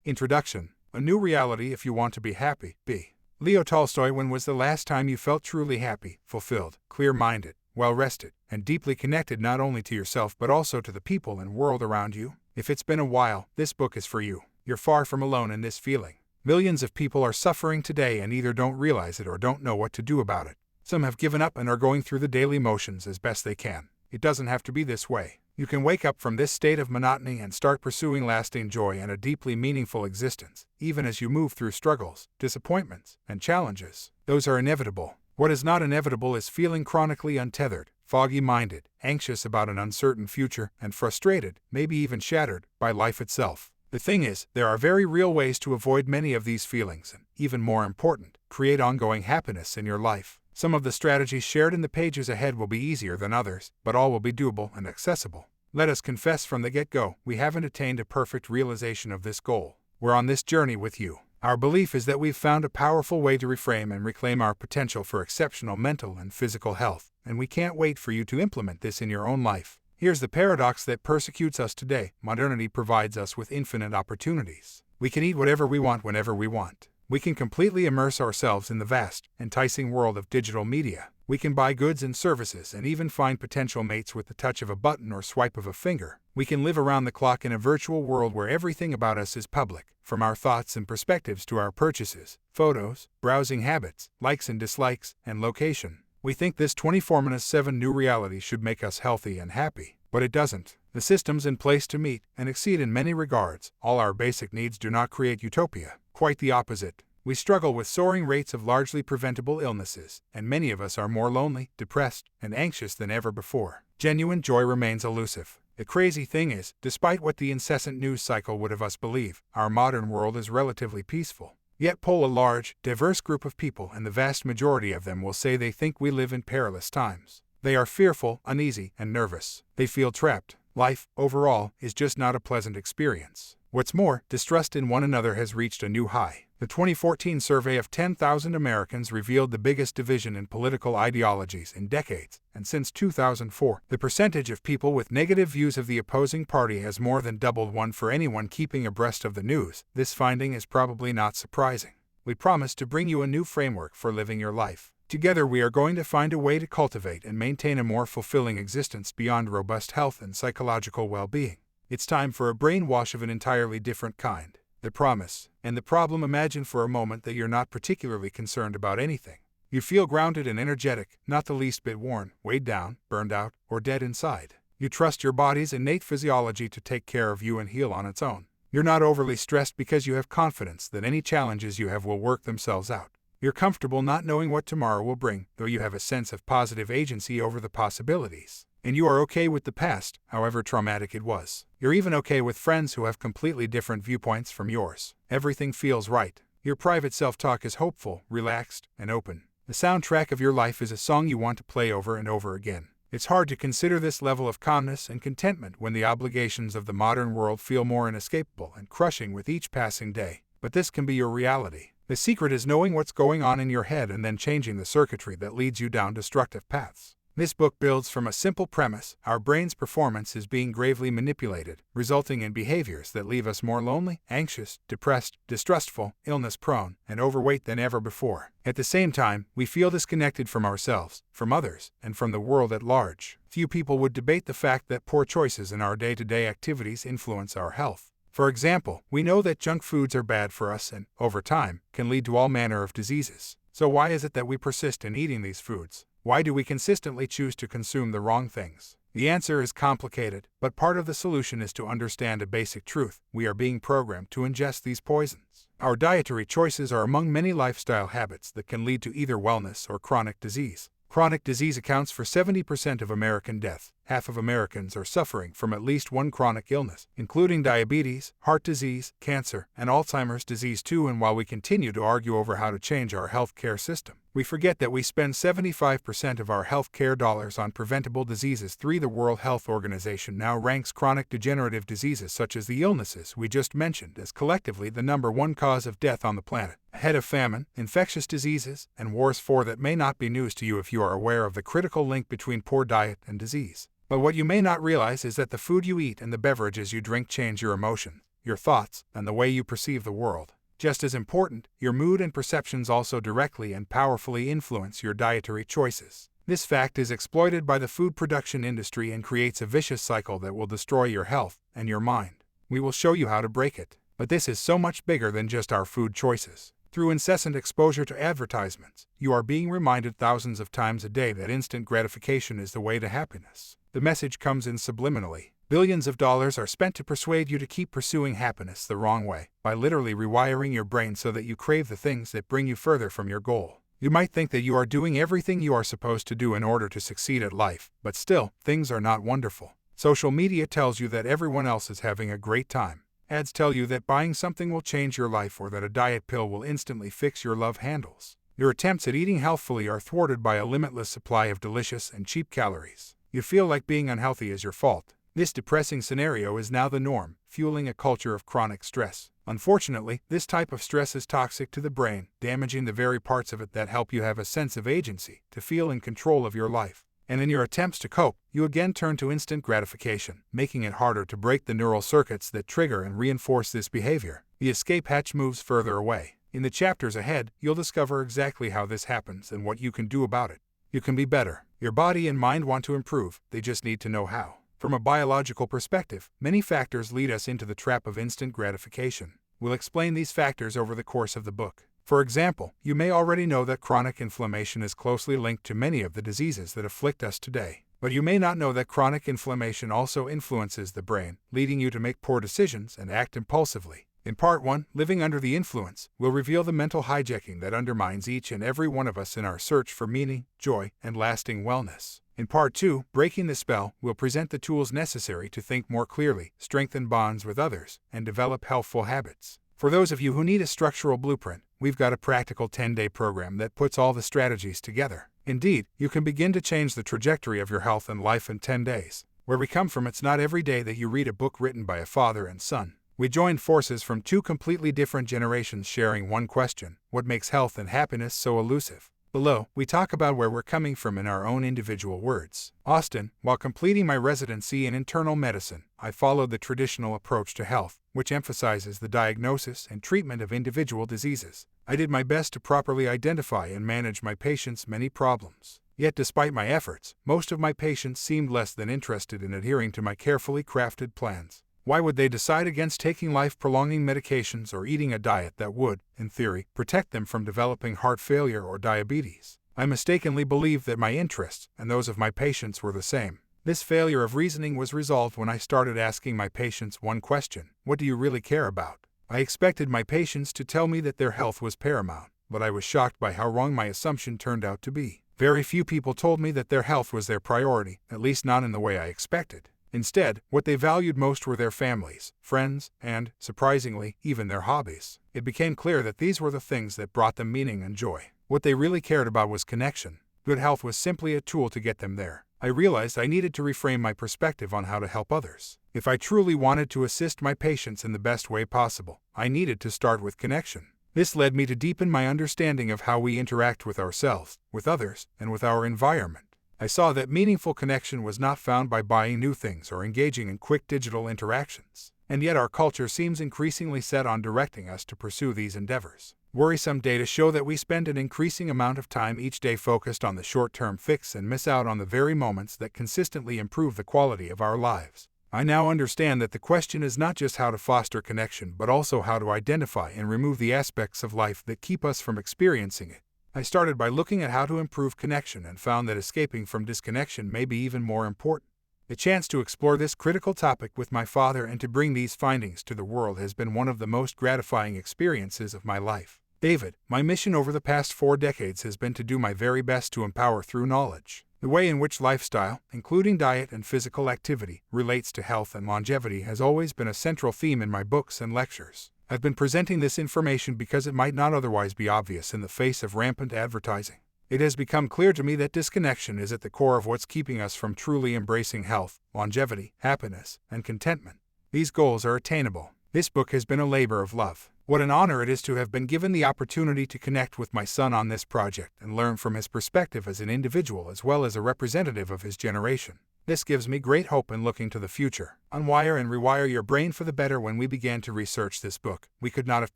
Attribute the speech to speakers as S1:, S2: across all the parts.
S1: Introduction. A new reality if you want to be happy. B. Leo Tolstoy. When was the last time you felt truly happy, fulfilled, clear-minded, well-rested, and deeply connected not only to yourself but also to the people and world around you? If it's been a while, this book is for you. You're far from alone in this feeling. Millions of people are suffering today and either don't realize it or don't know what to do about it. Some have given up and are going through the daily motions as best they can. It doesn't have to be this way. You can wake up from this state of monotony and start pursuing lasting joy and a deeply meaningful existence, even as you move through struggles, disappointments, and challenges. Those are inevitable. What is not inevitable is feeling chronically untethered, foggy-minded, anxious about an uncertain future, and frustrated, maybe even shattered, by life itself. The thing is, there are very real ways to avoid many of these feelings and, even more important, create ongoing happiness in your life. Some of the strategies shared in the pages ahead will be easier than others, but all will be doable and accessible. Let us confess from the get-go, we haven't attained a perfect realization of this goal. We're on this journey with you. Our belief is that we've found a powerful way to reframe and reclaim our potential for exceptional mental and physical health, and we can't wait for you to implement this in your own life. Here's the paradox that persecutes us today. Modernity provides us with infinite opportunities. We can eat whatever we want whenever we want. We can completely immerse ourselves in the vast, enticing world of digital media. We can buy goods and services and even find potential mates with the touch of a button or swipe of a finger. We can live around the clock in a virtual world where everything about us is public, from our thoughts and perspectives to our purchases, photos, browsing habits, likes and dislikes, and location. We think this 24/7 new reality should make us healthy and happy, but it doesn't. The systems in place to meet and exceed in many regards all our basic needs do not create utopia. Quite the opposite. We struggle with soaring rates of largely preventable illnesses, and many of us are more lonely, depressed, and anxious than ever before. Genuine joy remains elusive. The crazy thing is, despite what the incessant news cycle would have us believe, our modern world is relatively peaceful. Yet poll a large, diverse group of people and the vast majority of them will say they think we live in perilous times. They are fearful, uneasy, and nervous. They feel trapped. Life, overall, is just not a pleasant experience. What's more, distrust in one another has reached a new high. The 2014 survey of 10,000 Americans revealed the biggest division in political ideologies in decades, and since 2004, the percentage of people with negative views of the opposing party has more than doubled. One for anyone keeping abreast of the news. This finding is probably not surprising. We promise to bring you a new framework for living your life. Together we are going to find a way to cultivate and maintain a more fulfilling existence beyond robust health and psychological well-being. It's time for a brainwash of an entirely different kind. The promise and the problem. Imagine for a moment that you're not particularly concerned about anything. You feel grounded and energetic, not the least bit worn, weighed down, burned out, or dead inside. You trust your body's innate physiology to take care of you and heal on its own. You're not overly stressed because you have confidence that any challenges you have will work themselves out. You're comfortable not knowing what tomorrow will bring, though you have a sense of positive agency over the possibilities. And you are okay with the past, however traumatic it was. You're even okay with friends who have completely different viewpoints from yours. Everything feels right. Your private self-talk is hopeful, relaxed, and open. The soundtrack of your life is a song you want to play over and over again. It's hard to consider this level of calmness and contentment when the obligations of the modern world feel more inescapable and crushing with each passing day. But this can be your reality. The secret is knowing what's going on in your head and then changing the circuitry that leads you down destructive paths. This book builds from a simple premise: our brain's performance is being gravely manipulated, resulting in behaviors that leave us more lonely, anxious, depressed, distrustful, illness-prone, and overweight than ever before. At the same time, we feel disconnected from ourselves, from others, and from the world at large. Few people would debate the fact that poor choices in our day-to-day activities influence our health. For example, we know that junk foods are bad for us and, over time, can lead to all manner of diseases. So why is it that we persist in eating these foods? Why do we consistently choose to consume the wrong things? The answer is complicated, but part of the solution is to understand a basic truth: we are being programmed to ingest these poisons. Our dietary choices are among many lifestyle habits that can lead to either wellness or chronic disease. Chronic disease accounts for 70% of American deaths. Half of Americans are suffering from at least one chronic illness, including diabetes, heart disease, cancer, and Alzheimer's disease too. And while we continue to argue over how to change our health care system, we forget that we spend 75% of our health care dollars on preventable diseases. 3. The World Health Organization now ranks chronic degenerative diseases such as the illnesses we just mentioned as collectively the #1 cause of death on the planet, ahead of famine, infectious diseases, and wars. 4. That may not be news to you if you are aware of the critical link between poor diet and disease. But what you may not realize is that the food you eat and the beverages you drink change your emotions. your thoughts, and the way you perceive the world. Just as important, your mood and perceptions also directly and powerfully influence your dietary choices. This fact is exploited by the food production industry and creates a vicious cycle that will destroy your health and your mind. We will show you how to break it. But this is so much bigger than just our food choices. Through incessant exposure to advertisements, you are being reminded thousands of times a day that instant gratification is the way to happiness. The message comes in subliminally. Billions of dollars are spent to persuade you to keep pursuing happiness the wrong way, by literally rewiring your brain so that you crave the things that bring you further from your goal. You might think that you are doing everything you are supposed to do in order to succeed at life, but still, things are not wonderful. Social media tells you that everyone else is having a great time. Ads tell you that buying something will change your life or that a diet pill will instantly fix your love handles. Your attempts at eating healthfully are thwarted by a limitless supply of delicious and cheap calories. You feel like being unhealthy is your fault. This depressing scenario is now the norm, fueling a culture of chronic stress. Unfortunately, this type of stress is toxic to the brain, damaging the very parts of it that help you have a sense of agency, to feel in control of your life. And in your attempts to cope, you again turn to instant gratification, making it harder to break the neural circuits that trigger and reinforce this behavior. The escape hatch moves further away. In the chapters ahead, you'll discover exactly how this happens and what you can do about it. You can be better. Your body and mind want to improve, they just need to know how. From a biological perspective, many factors lead us into the trap of instant gratification. We'll explain these factors over the course of the book. For example, you may already know that chronic inflammation is closely linked to many of the diseases that afflict us today. But you may not know that chronic inflammation also influences the brain, leading you to make poor decisions and act impulsively. In Part 1, Living Under the Influence, we'll reveal the mental hijacking that undermines each and every one of us in our search for meaning, joy, and lasting wellness. In Part 2, Breaking the Spell, we'll present the tools necessary to think more clearly, strengthen bonds with others, and develop healthful habits. For those of you who need a structural blueprint, we've got a practical 10-day program that puts all the strategies together. Indeed, you can begin to change the trajectory of your health and life in 10 days. Where we come from, it's not every day that you read a book written by a father and son. We joined forces from two completely different generations sharing one question: what makes health and happiness so elusive? Below, we talk about where we're coming from in our own individual words. Austin, while completing my residency in internal medicine, I followed the traditional approach to health, which emphasizes the diagnosis and treatment of individual diseases. I did my best to properly identify and manage my patients' many problems. Yet despite my efforts, most of my patients seemed less than interested in adhering to my carefully crafted plans. Why would they decide against taking life-prolonging medications or eating a diet that would, in theory, protect them from developing heart failure or diabetes? I mistakenly believed that my interests and those of my patients were the same. This failure of reasoning was resolved when I started asking my patients one question: what do you really care about? I expected my patients to tell me that their health was paramount, but I was shocked by how wrong my assumption turned out to be. Very few people told me that their health was their priority, at least not in the way I expected. Instead, what they valued most were their families, friends, and, surprisingly, even their hobbies. It became clear that these were the things that brought them meaning and joy. What they really cared about was connection. Good health was simply a tool to get them there. I realized I needed to reframe my perspective on how to help others. If I truly wanted to assist my patients in the best way possible, I needed to start with connection. This led me to deepen my understanding of how we interact with ourselves, with others, and with our environment. I saw that meaningful connection was not found by buying new things or engaging in quick digital interactions. And yet our culture seems increasingly set on directing us to pursue these endeavors. Worrisome data show that we spend an increasing amount of time each day focused on the short-term fix and miss out on the very moments that consistently improve the quality of our lives. I now understand that the question is not just how to foster connection, but also how to identify and remove the aspects of life that keep us from experiencing it. I started by looking at how to improve connection and found that escaping from disconnection may be even more important. The chance to explore this critical topic with my father and to bring these findings to the world has been one of the most gratifying experiences of my life. David, my mission over the past 4 decades has been to do my very best to empower through knowledge. The way in which lifestyle, including diet and physical activity, relates to health and longevity has always been a central theme in my books and lectures. I've been presenting this information because it might not otherwise be obvious in the face of rampant advertising. It has become clear to me that disconnection is at the core of what's keeping us from truly embracing health, longevity, happiness, and contentment. These goals are attainable. This book has been a labor of love. What an honor it is to have been given the opportunity to connect with my son on this project and learn from his perspective as an individual as well as a representative of his generation. This gives me great hope in looking to the future. Unwire and rewire your brain for the better. When we began to research this book, we could not have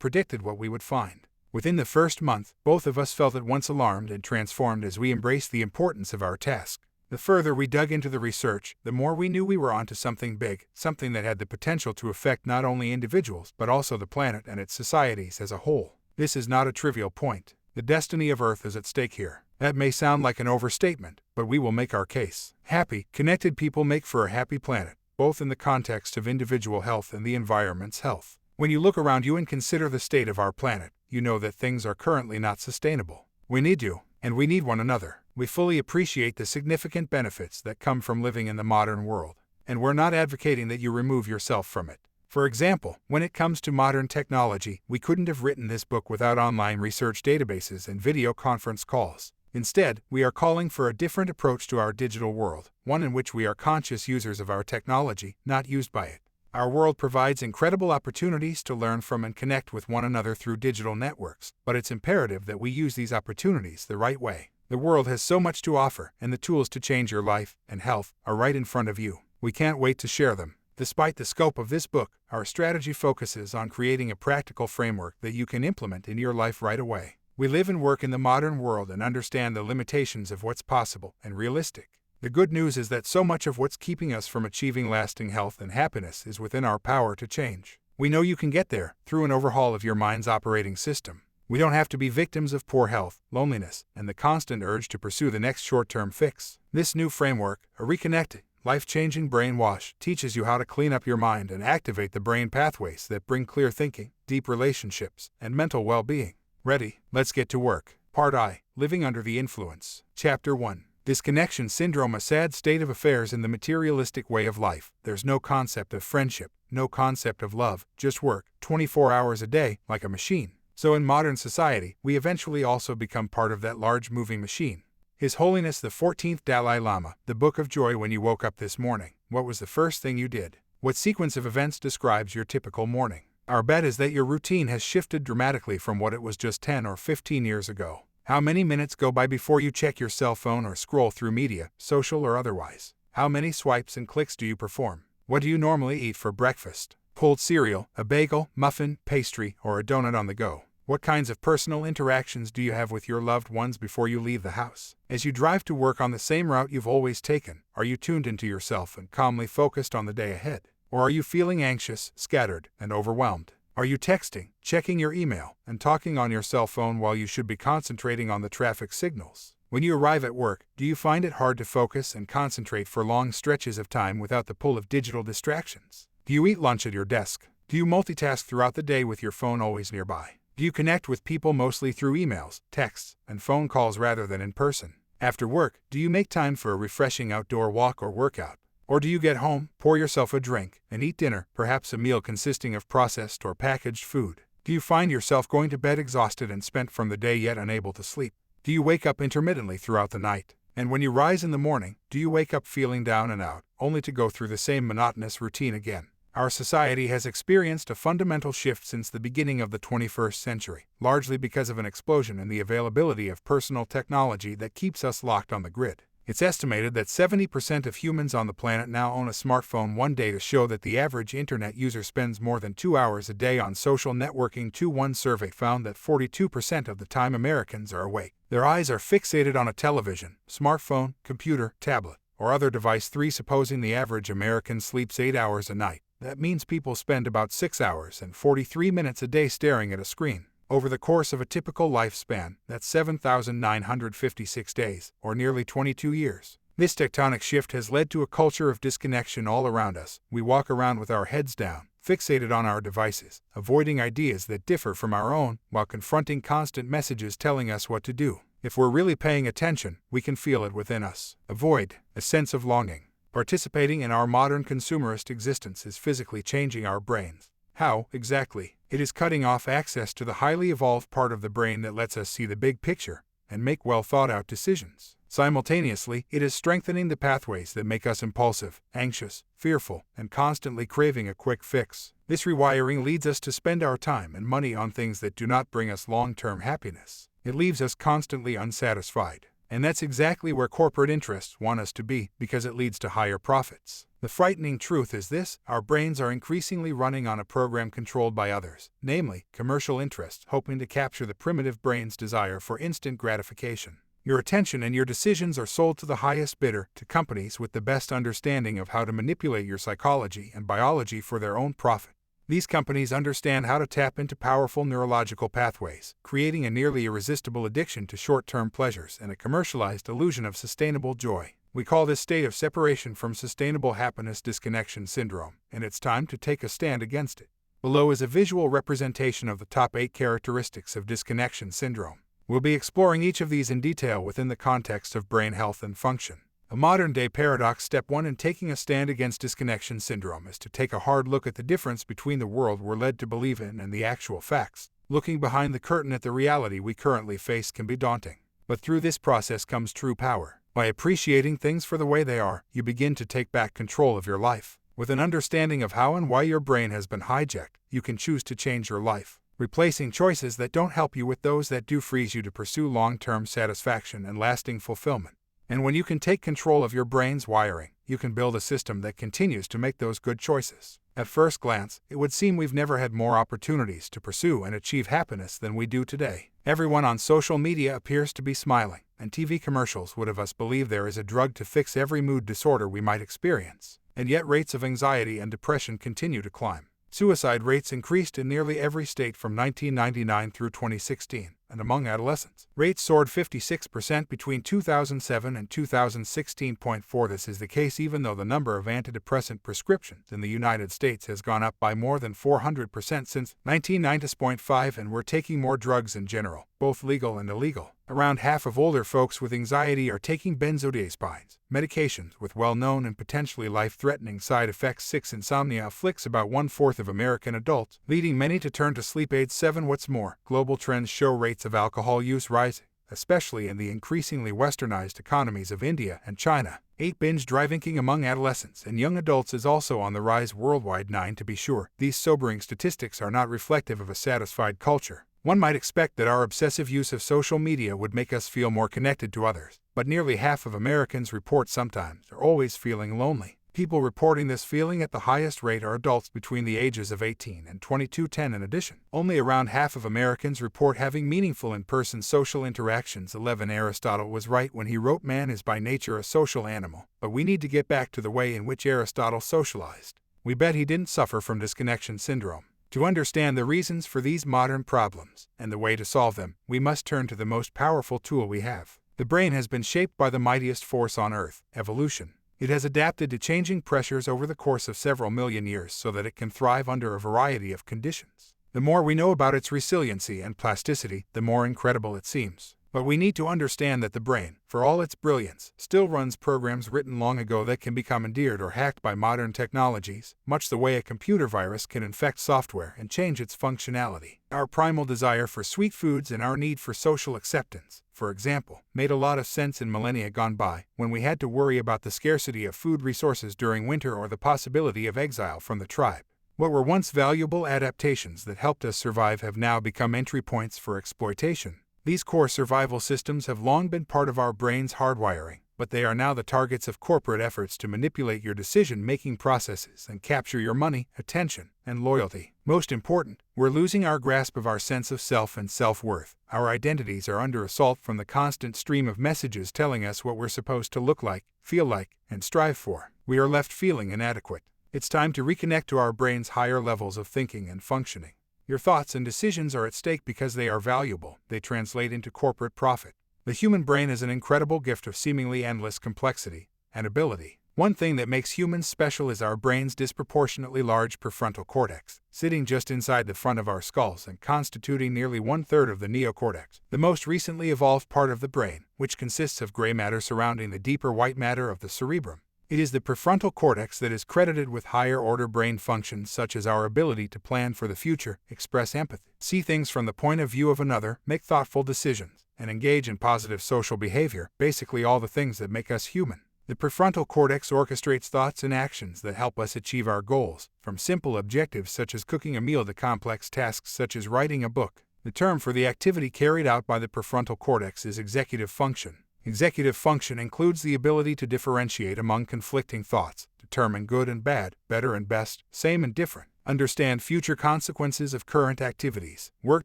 S1: predicted what we would find. Within the first month, both of us felt at once alarmed and transformed as we embraced the importance of our task. The further we dug into the research, the more we knew we were onto something big, something that had the potential to affect not only individuals but also the planet and its societies as a whole. This is not a trivial point. The destiny of Earth is at stake here. That may sound like an overstatement, but we will make our case. Happy, connected people make for a happy planet, both in the context of individual health and the environment's health. When you look around you and consider the state of our planet, you know that things are currently not sustainable. We need you, and we need one another. We fully appreciate the significant benefits that come from living in the modern world, and we're not advocating that you remove yourself from it. For example, when it comes to modern technology, we couldn't have written this book without online research databases and video conference calls. Instead, we are calling for a different approach to our digital world, one in which we are conscious users of our technology, not used by it. Our world provides incredible opportunities to learn from and connect with one another through digital networks, but it's imperative that we use these opportunities the right way. The world has so much to offer, and the tools to change your life and health are right in front of you. We can't wait to share them. Despite the scope of this book, our strategy focuses on creating a practical framework that you can implement in your life right away. We live and work in the modern world and understand the limitations of what's possible and realistic. The good news is that so much of what's keeping us from achieving lasting health and happiness is within our power to change. We know you can get there through an overhaul of your mind's operating system. We don't have to be victims of poor health, loneliness, and the constant urge to pursue the next short-term fix. This new framework, a reconnected, life-changing brain wash, teaches you how to clean up your mind and activate the brain pathways that bring clear thinking, deep relationships, and mental well-being. Ready? Let's get to work. Part I. Living Under the Influence. Chapter 1. Disconnection Syndrome. A sad state of affairs in the materialistic way of life. There's no concept of friendship, no concept of love, just work, 24 hours a day, like a machine. So in modern society, we eventually also become part of that large moving machine. His Holiness the 14th Dalai Lama, the Book of Joy. When you woke up this morning, what was the first thing you did? What sequence of events describes your typical morning? Our bet is that your routine has shifted dramatically from what it was just 10 or 15 years ago. How many minutes go by before you check your cell phone or scroll through media, social or otherwise? How many swipes and clicks do you perform? What do you normally eat for breakfast? Cold cereal, a bagel, muffin, pastry, or a donut on the go? What kinds of personal interactions do you have with your loved ones before you leave the house? As you drive to work on the same route you've always taken, are you tuned into yourself and calmly focused on the day ahead? Or are you feeling anxious, scattered, and overwhelmed? Are you texting, checking your email, and talking on your cell phone while you should be concentrating on the traffic signals? When you arrive at work, do you find it hard to focus and concentrate for long stretches of time without the pull of digital distractions? Do you eat lunch at your desk? Do you multitask throughout the day with your phone always nearby? Do you connect with people mostly through emails, texts, and phone calls rather than in person? After work, do you make time for a refreshing outdoor walk or workout? Or do you get home, pour yourself a drink, and eat dinner, perhaps a meal consisting of processed or packaged food? Do you find yourself going to bed exhausted and spent from the day yet unable to sleep? Do you wake up intermittently throughout the night? And when you rise in the morning, do you wake up feeling down and out, only to go through the same monotonous routine again? Our society has experienced a fundamental shift since the beginning of the 21st century, largely because of an explosion in the availability of personal technology that keeps us locked on the grid. It's estimated that 70% of humans on the planet now own a smartphone. One data show that the average internet user spends more than 2 hours a day on social networking. One survey found that 42% of the time Americans are awake, their eyes are fixated on a television, smartphone, computer, tablet, or other device. 3. Supposing the average American sleeps 8 hours a night, that means people spend about 6 hours and 43 minutes a day staring at a screen. Over the course of a typical lifespan, that's 7,956 days, or nearly 22 years. This tectonic shift has led to a culture of disconnection all around us. We walk around with our heads down, fixated on our devices, avoiding ideas that differ from our own, while confronting constant messages telling us what to do. If we're really paying attention, we can feel it within us. A void, a sense of longing. Participating in our modern consumerist existence is physically changing our brains. How, exactly? It is cutting off access to the highly evolved part of the brain that lets us see the big picture and make well-thought-out decisions. Simultaneously, it is strengthening the pathways that make us impulsive, anxious, fearful, and constantly craving a quick fix. This rewiring leads us to spend our time and money on things that do not bring us long-term happiness. It leaves us constantly unsatisfied, And that's exactly where corporate interests want us to be, because it leads to higher profits. The frightening truth is this: our brains are increasingly running on a program controlled by others, namely, commercial interests hoping to capture the primitive brain's desire for instant gratification. Your attention and your decisions are sold to the highest bidder, to companies with the best understanding of how to manipulate your psychology and biology for their own profit. These companies understand how to tap into powerful neurological pathways, creating a nearly irresistible addiction to short-term pleasures and a commercialized illusion of sustainable joy. We call this state of separation from sustainable happiness disconnection syndrome, and it's time to take a stand against it. Below is a visual representation of the top 8 characteristics of disconnection syndrome. We'll be exploring each of these in detail within the context of brain health and function. A modern-day paradox. Step 1 in taking a stand against disconnection syndrome is to take a hard look at the difference between the world we're led to believe in and the actual facts. Looking behind the curtain at the reality we currently face can be daunting. But through this process comes true power. By appreciating things for the way they are, you begin to take back control of your life. With an understanding of how and why your brain has been hijacked, you can choose to change your life, replacing choices that don't help you with those that do, frees you to pursue long-term satisfaction and lasting fulfillment. And when you can take control of your brain's wiring, you can build a system that continues to make those good choices. At first glance, it would seem we've never had more opportunities to pursue and achieve happiness than we do today. Everyone on social media appears to be smiling, and TV commercials would have us believe there is a drug to fix every mood disorder we might experience. And yet rates of anxiety and depression continue to climb. Suicide rates increased in nearly every state from 1999 through 2016, and among adolescents, rates soared 56% between 2007 and 2016.4. This is the case even though the number of antidepressant prescriptions in the United States has gone up by more than 400% since 1990.5, and we're taking more drugs in general, both legal and illegal. Around half of older folks with anxiety are taking benzodiazepines, medications with well-known and potentially life-threatening side effects. 6. Insomnia afflicts about 1/4 of American adults, leading many to turn to sleep aids. 7. What's more, global trends show rates of alcohol use rising, especially in the increasingly westernized economies of India and China. 8. Binge drinking among adolescents and young adults is also on the rise worldwide. 9. To be sure, these sobering statistics are not reflective of a satisfied culture. One might expect that our obsessive use of social media would make us feel more connected to others, but nearly half of Americans report sometimes or always feeling lonely. People reporting this feeling at the highest rate are adults between the ages of 18 and 22. 10. In addition, only around half of Americans report having meaningful in-person social interactions. 11. Aristotle was right when he wrote, "Man is by nature a social animal," but we need to get back to the way in which Aristotle socialized. We bet he didn't suffer from disconnection syndrome. To understand the reasons for these modern problems and the way to solve them, we must turn to the most powerful tool we have. The brain has been shaped by the mightiest force on Earth, evolution. It has adapted to changing pressures over the course of several million years so that it can thrive under a variety of conditions. The more we know about its resiliency and plasticity, the more incredible it seems. But we need to understand that the brain, for all its brilliance, still runs programs written long ago that can be commandeered or hacked by modern technologies, much the way a computer virus can infect software and change its functionality. Our primal desire for sweet foods and our need for social acceptance, for example, made a lot of sense in millennia gone by, when we had to worry about the scarcity of food resources during winter or the possibility of exile from the tribe. What were once valuable adaptations that helped us survive have now become entry points for exploitation. These core survival systems have long been part of our brain's hardwiring, but they are now the targets of corporate efforts to manipulate your decision-making processes and capture your money, attention, and loyalty. Most important, we're losing our grasp of our sense of self and self-worth. Our identities are under assault from the constant stream of messages telling us what we're supposed to look like, feel like, and strive for. We are left feeling inadequate. It's time to reconnect to our brain's higher levels of thinking and functioning. Your thoughts and decisions are at stake because they are valuable. They translate into corporate profit. The human brain is an incredible gift of seemingly endless complexity and ability. One thing that makes humans special is our brain's disproportionately large prefrontal cortex, sitting just inside the front of our skulls and constituting nearly 1/3 of the neocortex, the most recently evolved part of the brain, which consists of gray matter surrounding the deeper white matter of the cerebrum. It is the prefrontal cortex that is credited with higher-order brain functions such as our ability to plan for the future, express empathy, see things from the point of view of another, make thoughtful decisions, and engage in positive social behavior, basically all the things that make us human. The prefrontal cortex orchestrates thoughts and actions that help us achieve our goals, from simple objectives such as cooking a meal to complex tasks such as writing a book. The term for the activity carried out by the prefrontal cortex is executive function. Executive function includes the ability to differentiate among conflicting thoughts, determine good and bad, better and best, same and different, understand future consequences of current activities, work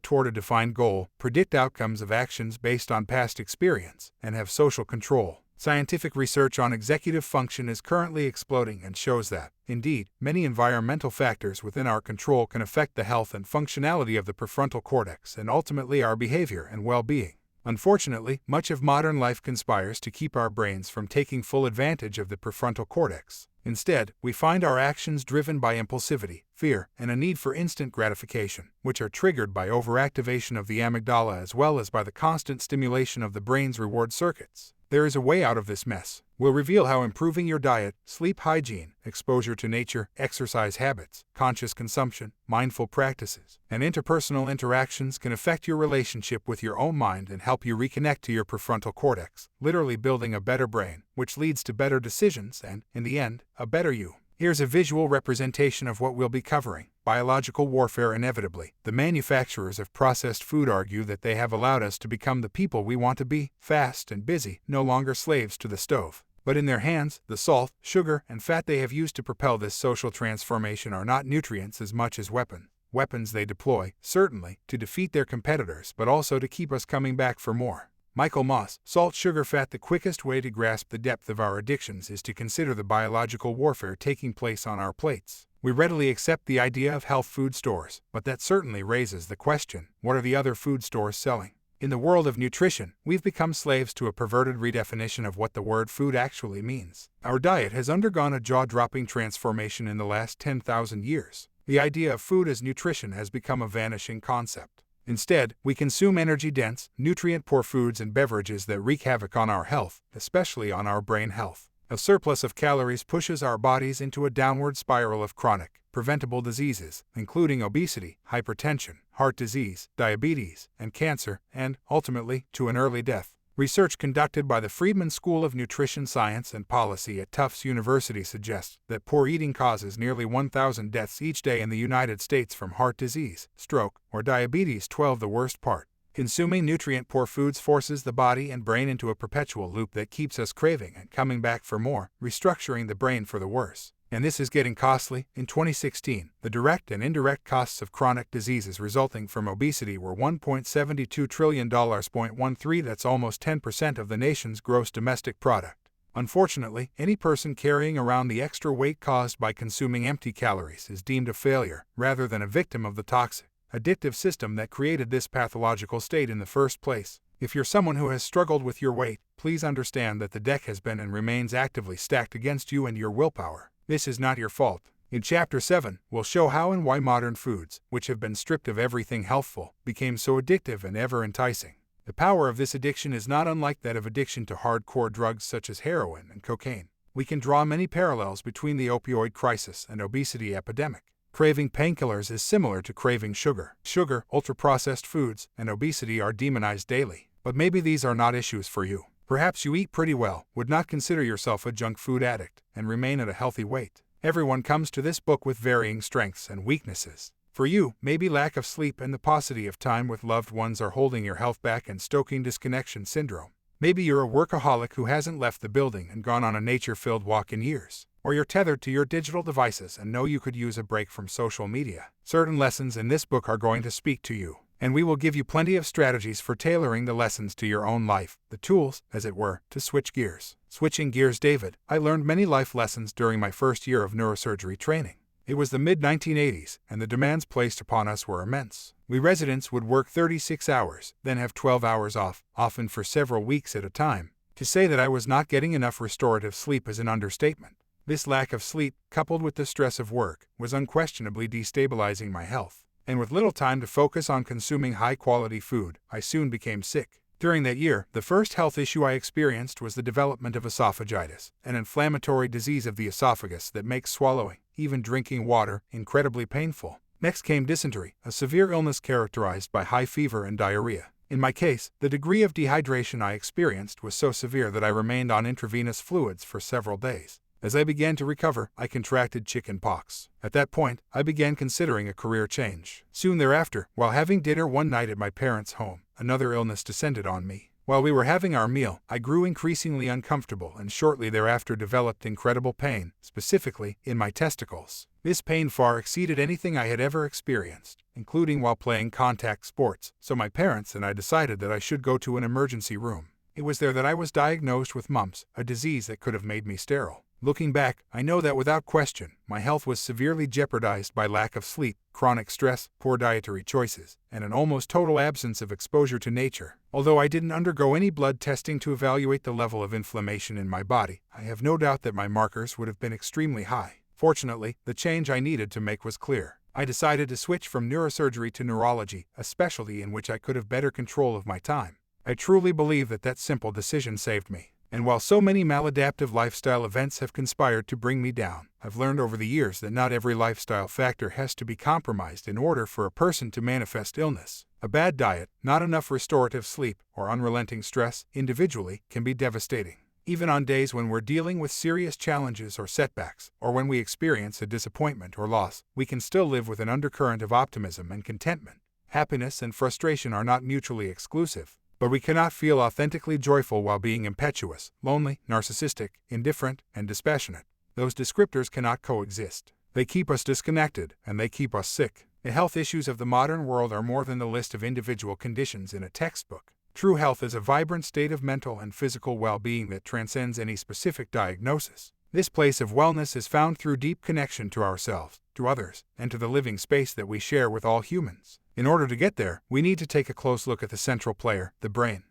S1: toward a defined goal, predict outcomes of actions based on past experience, and have social control. Scientific research on executive function is currently exploding and shows that, indeed, many environmental factors within our control can affect the health and functionality of the prefrontal cortex and ultimately our behavior and well-being. Unfortunately, much of modern life conspires to keep our brains from taking full advantage of the prefrontal cortex. Instead, we find our actions driven by impulsivity, fear, and a need for instant gratification, which are triggered by overactivation of the amygdala as well as by the constant stimulation of the brain's reward circuits. There is a way out of this mess. We'll reveal how improving your diet, sleep hygiene, exposure to nature, exercise habits, conscious consumption, mindful practices, and interpersonal interactions can affect your relationship with your own mind and help you reconnect to your prefrontal cortex, literally building a better brain, which leads to better decisions and, in the end, a better you. Here's a visual representation of what we'll be covering. Biological warfare. Inevitably, the manufacturers of processed food argue that they have allowed us to become the people we want to be, fast and busy, no longer slaves to the stove. But in their hands, the salt, sugar, and fat they have used to propel this social transformation are not nutrients as much as weapons they deploy, certainly, to defeat their competitors but also to keep us coming back for more. Michael Moss, Salt, Sugar, Fat. The quickest way to grasp the depth of our addictions is to consider the biological warfare taking place on our plates. We readily accept the idea of health food stores, but that certainly raises the question, what are the other food stores selling? In the world of nutrition, we've become slaves to a perverted redefinition of what the word food actually means. Our diet has undergone a jaw-dropping transformation in the last 10,000 years. The idea of food as nutrition has become a vanishing concept. Instead, we consume energy-dense, nutrient-poor foods and beverages that wreak havoc on our health, especially on our brain health. A surplus of calories pushes our bodies into a downward spiral of chronic, preventable diseases, including obesity, hypertension, heart disease, diabetes, and cancer, and, ultimately, to an early death. Research conducted by the Friedman School of Nutrition Science and Policy at Tufts University suggests that poor eating causes nearly 1,000 deaths each day in the United States from heart disease, stroke, or diabetes. 12. The worst part. Consuming nutrient-poor foods forces the body and brain into a perpetual loop that keeps us craving and coming back for more, restructuring the brain for the worse. And this is getting costly. In 2016, the direct and indirect costs of chronic diseases resulting from obesity were $1.72 trillion. 13. That's almost 10% of the nation's gross domestic product. Unfortunately, any person carrying around the extra weight caused by consuming empty calories is deemed a failure, rather than a victim of the toxic, addictive system that created this pathological state in the first place. If you're someone who has struggled with your weight, please understand that the deck has been and remains actively stacked against you and your willpower. This is not your fault. In Chapter 7, we'll show how and why modern foods, which have been stripped of everything healthful, became so addictive and ever enticing. The power of this addiction is not unlike that of addiction to hardcore drugs such as heroin and cocaine. We can draw many parallels between the opioid crisis and obesity epidemic. Craving painkillers is similar to craving sugar. Sugar, ultra-processed foods, and obesity are demonized daily. But maybe these are not issues for you. Perhaps you eat pretty well, would not consider yourself a junk food addict, and remain at a healthy weight. Everyone comes to this book with varying strengths and weaknesses. For you, maybe lack of sleep and the paucity of time with loved ones are holding your health back and stoking disconnection syndrome. Maybe you're a workaholic who hasn't left the building and gone on a nature-filled walk in years. Or you're tethered to your digital devices and know you could use a break from social media. Certain lessons in this book are going to speak to you, and we will give you plenty of strategies for tailoring the lessons to your own life, the tools, as it were, to switch gears. Switching gears. David, I learned many life lessons during my first year of neurosurgery training. It was the mid-1980s, and the demands placed upon us were immense. We residents would work 36 hours, then have 12 hours off, often for several weeks at a time. To say that I was not getting enough restorative sleep is an understatement. This lack of sleep, coupled with the stress of work, was unquestionably destabilizing my health. And with little time to focus on consuming high-quality food, I soon became sick. During that year, the first health issue I experienced was the development of esophagitis, an inflammatory disease of the esophagus that makes swallowing, even drinking water, incredibly painful. Next came dysentery, a severe illness characterized by high fever and diarrhea. In my case, the degree of dehydration I experienced was so severe that I remained on intravenous fluids for several days. As I began to recover, I contracted chicken pox. At that point, I began considering a career change. Soon thereafter, while having dinner one night at my parents' home, another illness descended on me. While we were having our meal, I grew increasingly uncomfortable and shortly thereafter developed incredible pain, specifically in my testicles. This pain far exceeded anything I had ever experienced, including while playing contact sports, so my parents and I decided that I should go to an emergency room. It was there that I was diagnosed with mumps, a disease that could have made me sterile. Looking back, I know that without question, my health was severely jeopardized by lack of sleep, chronic stress, poor dietary choices, and an almost total absence of exposure to nature. Although I didn't undergo any blood testing to evaluate the level of inflammation in my body, I have no doubt that my markers would have been extremely high. Fortunately, the change I needed to make was clear. I decided to switch from neurosurgery to neurology, a specialty in which I could have better control of my time. I truly believe that simple decision saved me. And while so many maladaptive lifestyle events have conspired to bring me down, I've learned over the years that not every lifestyle factor has to be compromised in order for a person to manifest illness. A bad diet, not enough restorative sleep, or unrelenting stress, individually, can be devastating. Even on days when we're dealing with serious challenges or setbacks, or when we experience a disappointment or loss, we can still live with an undercurrent of optimism and contentment. Happiness and frustration are not mutually exclusive. But we cannot feel authentically joyful while being impetuous, lonely, narcissistic, indifferent, and dispassionate. Those descriptors cannot coexist. They keep us disconnected, and they keep us sick. The health issues of the modern world are more than the list of individual conditions in a textbook. True health is a vibrant state of mental and physical well-being that transcends any specific diagnosis. This place of wellness is found through deep connection to ourselves, to others, and to the living space that we share with all humans. In order to get there, we need to take a close look at the central player, the brain.